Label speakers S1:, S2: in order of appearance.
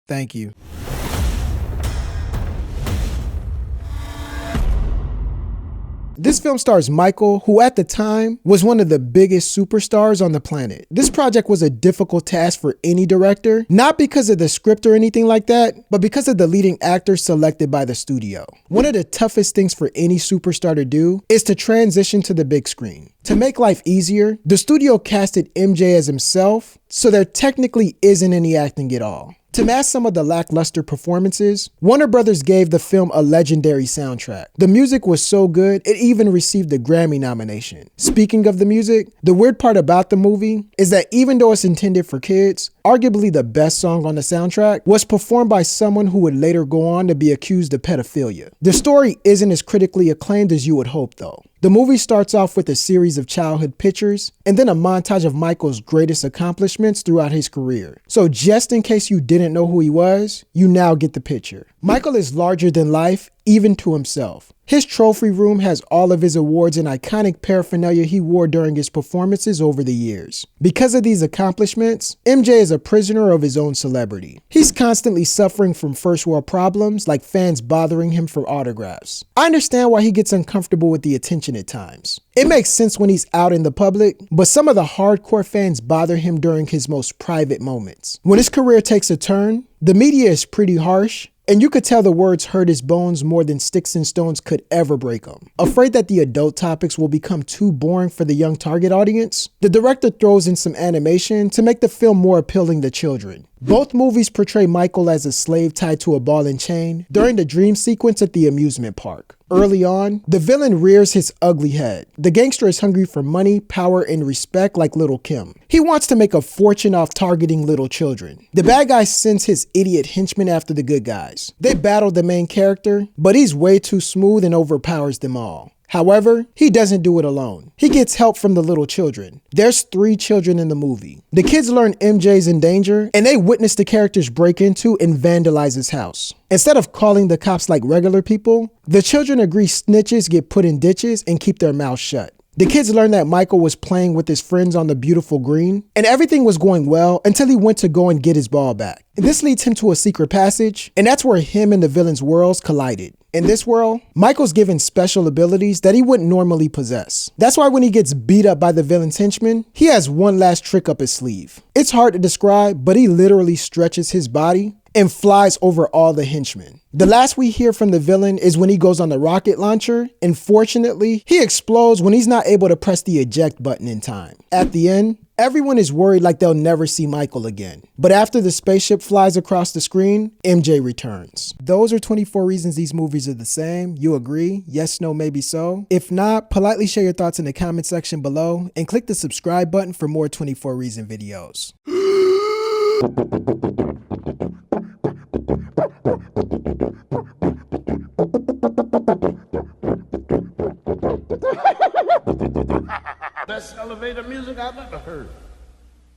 S1: Thank you. This film stars Michael, who at the time was one of the biggest superstars on the planet. This project was a difficult task for any director, not because of the script or anything like that, but because of the leading actors selected by the studio. One of the toughest things for any superstar to do is to transition to the big screen. To make life easier, the studio casted MJ as himself, so there technically isn't any acting at all. To mask some of the lackluster performances, Warner Brothers gave the film a legendary soundtrack. The music was so good, it even received a Grammy nomination. Speaking of the music, the weird part about the movie is that even though it's intended for kids, arguably the best song on the soundtrack was performed by someone who would later go on to be accused of pedophilia. The story isn't as critically acclaimed as you would hope though. The movie starts off with a series of childhood pictures and then a montage of Michael's greatest accomplishments throughout his career. So just in case you didn't know who he was, you now get the picture. Michael is larger than life, even to himself. His trophy room has all of his awards and iconic paraphernalia he wore during his performances over the years. Because of these accomplishments, MJ is a prisoner of his own celebrity. He's constantly suffering from first world problems like fans bothering him for autographs. I understand why he gets uncomfortable with the attention at times. It makes sense when he's out in the public, but some of the hardcore fans bother him during his most private moments. When his career takes a turn, the media is pretty harsh, and you could tell the words hurt his bones more than sticks and stones could ever break them. Afraid that the adult topics will become too boring for the young target audience, the director throws in some animation to make the film more appealing to children. Both movies portray Michael as a slave tied to a ball and chain during the dream sequence at the amusement park. Early on, the villain rears his ugly head. The gangster is hungry for money, power, and respect like Little Kim. He wants to make a fortune off targeting little children. The bad guy sends his idiot henchmen after the good guys. They battle the main character, but he's way too smooth and overpowers them all. However, he doesn't do it alone. He gets help from the little children. There's 3 children in the movie. The kids learn MJ's in danger, and they witness the characters break into and vandalize his house. Instead of calling the cops like regular people, the children agree snitches get put in ditches and keep their mouths shut. The kids learn that Michael was playing with his friends on the beautiful green, and everything was going well until he went to go and get his ball back. This leads him to a secret passage, and that's where him and the villain's worlds collided. In this world, Michael's given special abilities that he wouldn't normally possess. That's why when he gets beat up by the villain's henchmen, he has one last trick up his sleeve. It's hard to describe, but he literally stretches his body and flies over all the henchmen. The last we hear from the villain is when he goes on the rocket launcher, and fortunately, he explodes when he's not able to press the eject button in time. At the end, everyone is worried like they'll never see Michael again. But after the spaceship flies across the screen, MJ returns. Those are 24 reasons these movies are the same. You agree? Yes, no, maybe so? If not, politely share your thoughts in the comment section below and click the subscribe button for more 24 reason videos.
S2: Best elevator music I've ever heard.